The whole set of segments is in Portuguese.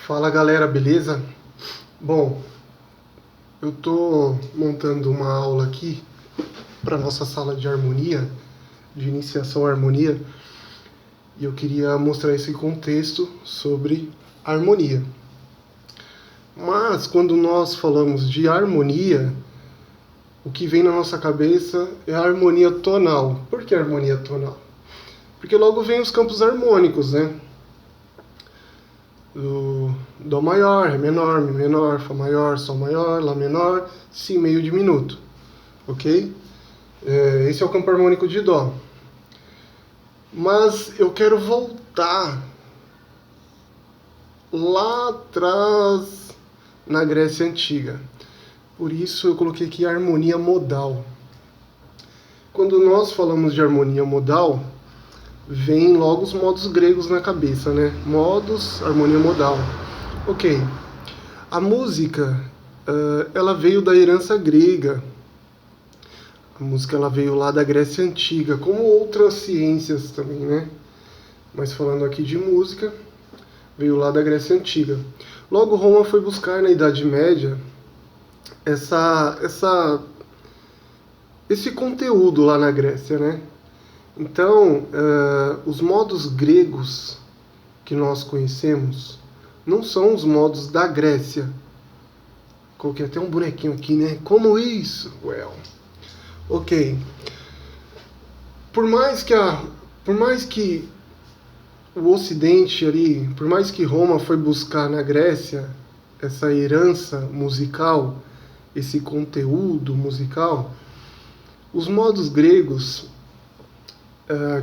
Fala galera, beleza? Bom, eu tô montando uma aula aqui para nossa sala de harmonia, de iniciação à harmonia, e eu queria mostrar esse contexto sobre harmonia. Mas quando nós falamos de harmonia, o que vem na nossa cabeça é a harmonia tonal. Por que harmonia tonal? Porque logo vem os campos harmônicos, né? Do Dó maior, Ré menor, Mi menor, Fá maior, Sol maior, Lá menor, Si meio diminuto, ok? Esse é o campo harmônico de Dó. Mas eu quero voltar lá atrás na Grécia Antiga. Por isso eu coloquei aqui harmonia modal. Quando nós falamos de harmonia modal, vem logo os modos gregos na cabeça, né? Modos, harmonia modal. Ok. A música, ela veio da herança grega. A música ela veio lá da Grécia Antiga, como outras ciências também, né? Mas falando aqui de música, veio lá da Grécia Antiga. Logo Roma foi buscar na Idade Média esse conteúdo lá na Grécia, né? Então, os modos gregos que nós conhecemos não são os modos da Grécia. Coloquei até um bonequinho aqui, né? Como isso? Ok. Por mais que o Ocidente ali, por mais que Roma foi buscar na Grécia essa herança musical, esse conteúdo musical, os modos gregos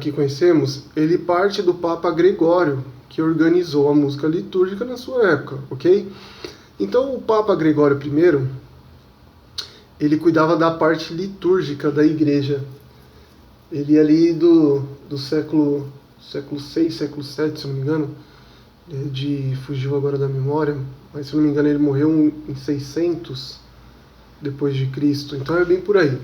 que conhecemos, ele parte do Papa Gregório, que organizou a música litúrgica na sua época, ok? Então o Papa Gregório I, ele cuidava da parte litúrgica da igreja. Ele ali do século VI, século VII, se não me engano, fugiu agora da memória, mas se não me engano ele morreu em 600 depois de Cristo, então é bem por aí.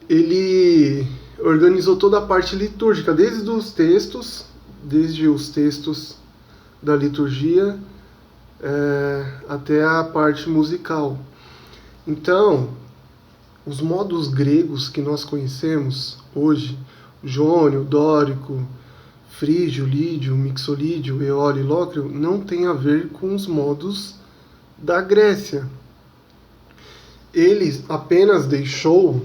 Ele organizou toda a parte litúrgica, desde os textos da liturgia até a parte musical. Então, os modos gregos que nós conhecemos hoje, jônio, dórico, frígio, lídio, mixolídio, eólio e lócreo, não tem a ver com os modos da Grécia. Ele apenas deixou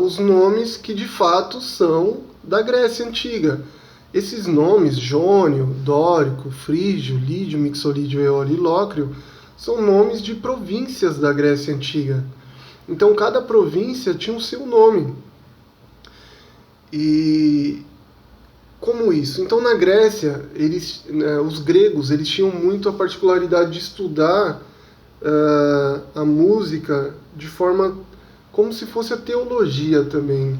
os nomes que de fato são da Grécia Antiga. Esses nomes, jônio, dórico, frígio, lídio, mixolídio, eólio e lócreo, são nomes de províncias da Grécia Antiga. Então cada província tinha o seu nome. E como isso? Então na Grécia, os gregos eles tinham muito a particularidade de estudar a música de forma como se fosse a teologia também.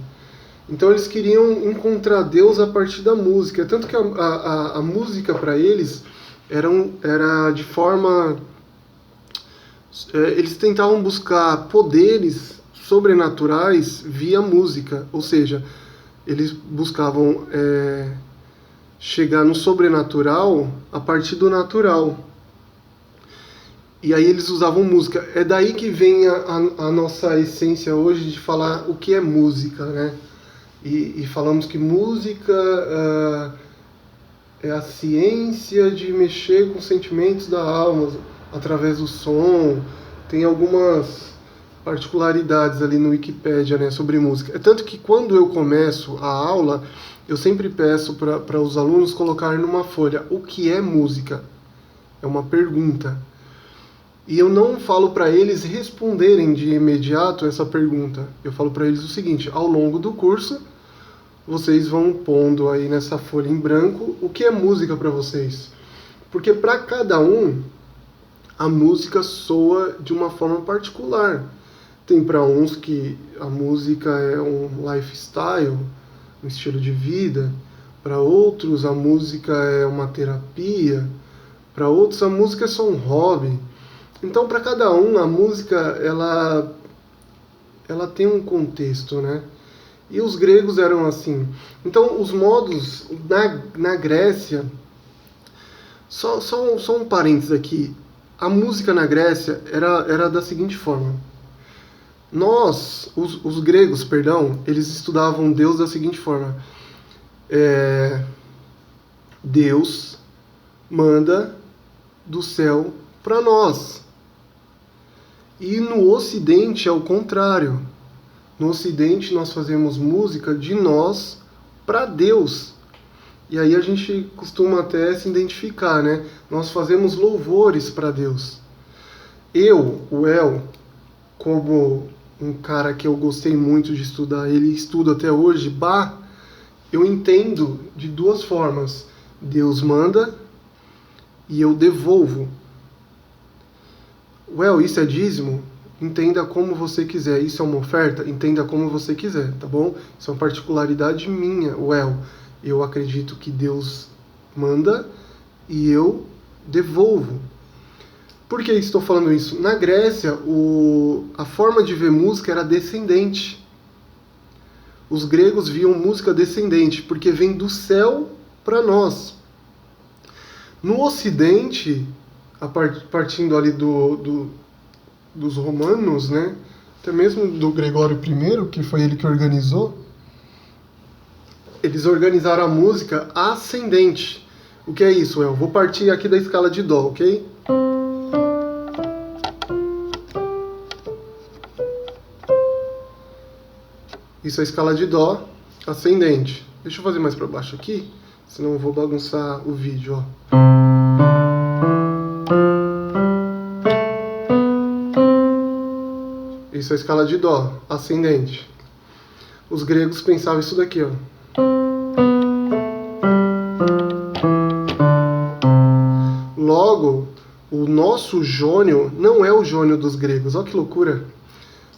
Então eles queriam encontrar Deus a partir da música. Tanto que a música para eles era de forma... eles tentavam buscar poderes sobrenaturais via música. Ou seja, eles buscavam chegar no sobrenatural a partir do natural. E aí eles usavam música. É daí que vem a nossa essência hoje de falar o que é música, né? E falamos que música é a ciência de mexer com os sentimentos da alma através do som. Tem algumas particularidades ali no Wikipedia, né, sobre música. É tanto que quando eu começo a aula, eu sempre peço para os alunos colocarem numa folha o que é música. É uma pergunta. E eu não falo para eles responderem de imediato essa pergunta. Eu falo para eles o seguinte: ao longo do curso, vocês vão pondo aí nessa folha em branco o que é música para vocês. Porque para cada um, a música soa de uma forma particular. Tem para uns que a música é um lifestyle, um estilo de vida. Para outros, a música é uma terapia. Para outros, a música é só um hobby. Então, para cada um, a música ela tem um contexto, né? E os gregos eram assim. Então, os modos na Grécia... Só um parênteses aqui. A música na Grécia era da seguinte forma. Os gregos, perdão, eles estudavam Deus da seguinte forma. Deus manda do céu para nós. E no Ocidente é o contrário. No Ocidente nós fazemos música de nós para Deus. E aí a gente costuma até se identificar, né? Nós fazemos louvores para Deus. O El, como um cara que eu gostei muito de estudar, ele estuda até hoje, Bach, eu entendo de duas formas. Deus manda e eu devolvo. Isso é dízimo? Entenda como você quiser. Isso é uma oferta? Entenda como você quiser, tá bom? Isso é uma particularidade minha, Eu acredito que Deus manda e eu devolvo. Por que estou falando isso? Na Grécia, a forma de ver música era descendente. Os gregos viam música descendente, porque vem do céu para nós. No Ocidente, partindo ali dos romanos, né? Até mesmo do Gregório I, que foi ele que organizou, eles organizaram a música ascendente. O que é isso, El? Vou partir aqui da escala de Dó, ok? Isso é a escala de Dó ascendente. Deixa eu fazer mais para baixo aqui, senão eu vou bagunçar o vídeo, ó. Isso é a escala de Dó ascendente. Os gregos pensavam isso daqui, ó. Logo, o nosso jônio não é o jônio dos gregos. Olha que loucura.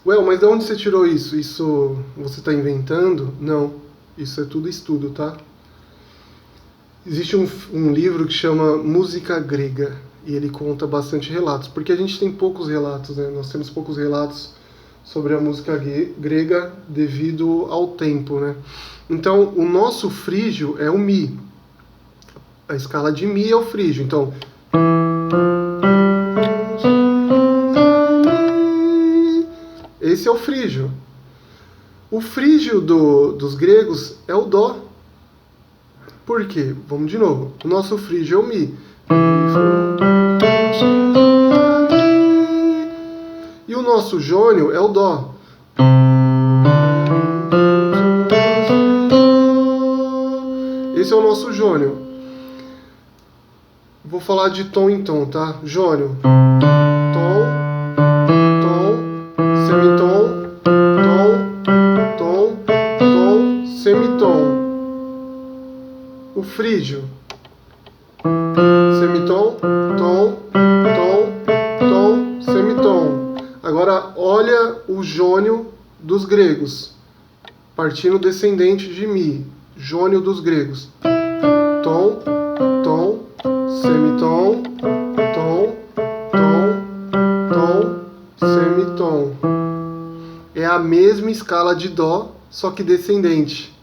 Mas de onde você tirou isso? Isso você está inventando? Não, isso é tudo estudo, tá? Existe um livro que chama Música Grega, e ele conta bastante relatos, porque a gente tem poucos relatos, né? Nós temos poucos relatos sobre a música grega devido ao tempo, né? Então, o nosso frígio é o Mi. A escala de Mi é o frígio. Então, esse é o frígio. O frígio dos gregos é o Dó. Por quê? Vamos de novo. O nosso frígio é o Mi. E o nosso jônio é o Dó. Esse é o nosso jônio. Vou falar de tom em tom, tá? Jônio. Tom, semitom, tom, semitom. O frígio. Semitom, tom, semitom. Agora olha o jônio dos gregos. Partindo descendente de Mi. Jônio dos gregos. Tom, semitom, tom, semitom. É a mesma escala de Dó, só que descendente.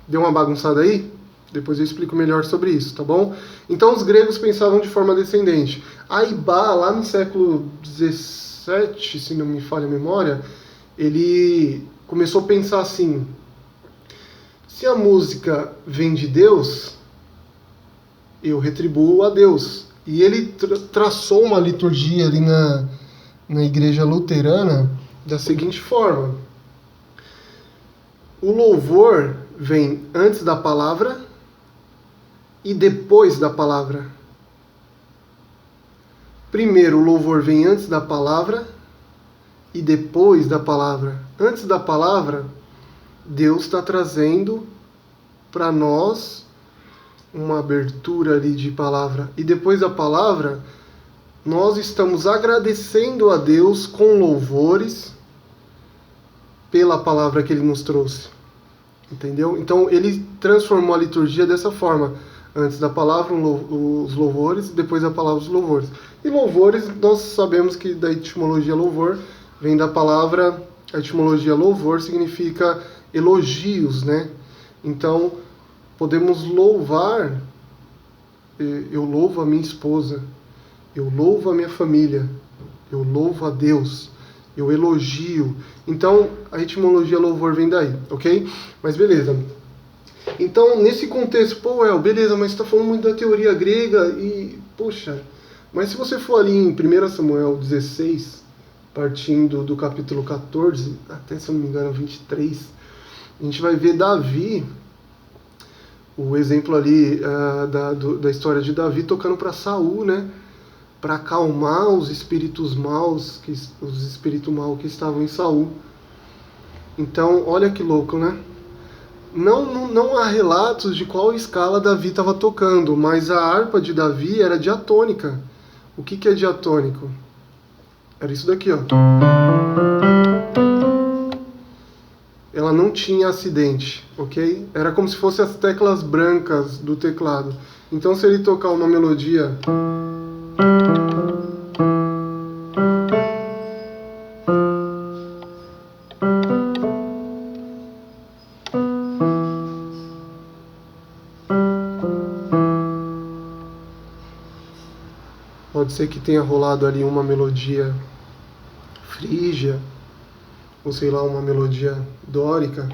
Deu uma bagunçada aí? Depois eu explico melhor sobre isso, tá bom? Então os gregos pensavam de forma descendente. Aí Bach, lá no século XVII, se não me falha a memória, ele começou a pensar assim: se a música vem de Deus, eu retribuo a Deus. E ele traçou uma liturgia ali na igreja luterana da seguinte forma: o louvor vem antes da palavra e depois da palavra. Primeiro o louvor vem antes da palavra e depois da palavra. Antes da palavra, Deus está trazendo para nós uma abertura ali de palavra. E depois da palavra, nós estamos agradecendo a Deus com louvores pela palavra que Ele nos trouxe. Entendeu? Então ele transformou a liturgia dessa forma. Antes da palavra os louvores, depois da palavra os louvores. E louvores, nós sabemos que da etimologia louvor vem da palavra, a etimologia louvor significa elogios, né? Então, podemos louvar, eu louvo a minha esposa, eu louvo a minha família, eu louvo a Deus, eu elogio. Então, a etimologia louvor vem daí, ok? Mas beleza. Então, nesse contexto, beleza, mas você está falando muito da teoria grega e, poxa, mas se você for ali em 1 Samuel 16, partindo do capítulo 14, até se eu não me engano 23, a gente vai ver Davi, o exemplo ali da história de Davi tocando para Saul, né? Para acalmar os espíritos maus, os espíritos maus que estavam em Saul. Então, olha que louco, né? Não há relatos de qual escala Davi estava tocando, mas a harpa de Davi era diatônica. O que é diatônico? Era isso daqui, ó. Ela não tinha acidente, ok? Era como se fossem as teclas brancas do teclado. Então, se ele tocar uma melodia... Pode ser que tenha rolado ali uma melodia frígia, ou sei lá, uma melodia dórica.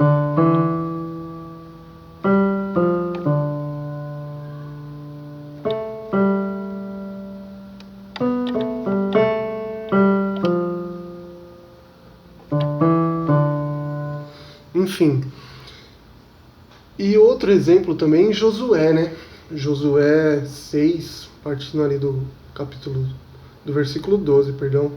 Enfim. E outro exemplo também, Josué, né? Josué 6, partindo ali do versículo 12, perdão.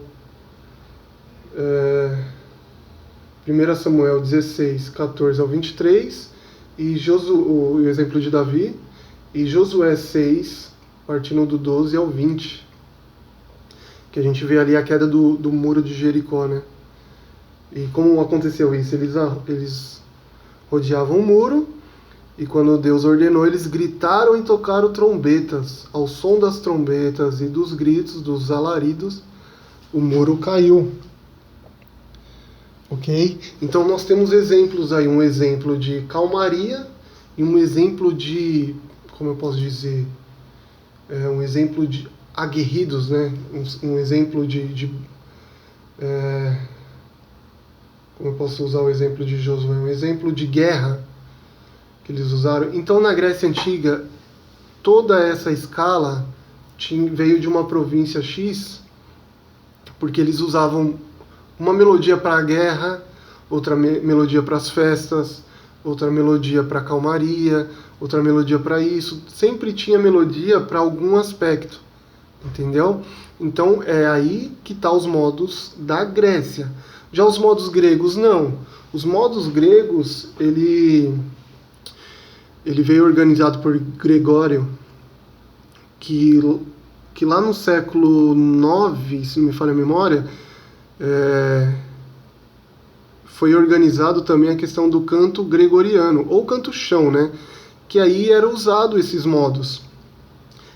1 Samuel 16, 14 ao 23, e o exemplo de Davi, e Josué 6, partindo do 12 ao 20, que a gente vê ali a queda do muro de Jericó, né? E como aconteceu isso? Eles rodeavam o muro, e quando Deus ordenou, eles gritaram e tocaram trombetas. Ao som das trombetas e dos gritos, dos alaridos, o muro caiu. Ok? Então nós temos exemplos aí, um exemplo de calmaria e um exemplo de, como eu posso dizer, um exemplo de aguerridos, né? Um exemplo como eu posso usar o exemplo de Josué? Um exemplo de guerra que eles usaram. Então, na Grécia Antiga, toda essa escala veio de uma província X, porque eles usavam uma melodia para a guerra, outra melodia para as festas, outra melodia para a calmaria, outra melodia para isso. Sempre tinha melodia para algum aspecto, entendeu? Então, é aí que tá os modos da Grécia. Já os modos gregos, não. Os modos gregos, ele veio organizado por Gregório, que lá no século IX, se não me falha a memória, foi organizado também a questão do canto gregoriano, ou canto chão, né? Que aí era usado esses modos.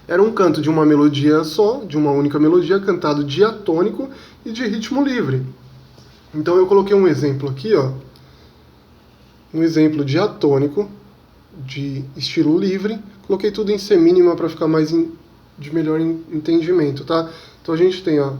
Era um canto de uma melodia só, de uma única melodia, cantado diatônico e de ritmo livre. Então eu coloquei um exemplo aqui, ó. Um exemplo diatônico, de estilo livre, coloquei tudo em semínima para ficar mais de melhor entendimento, tá? Então a gente tem, ó,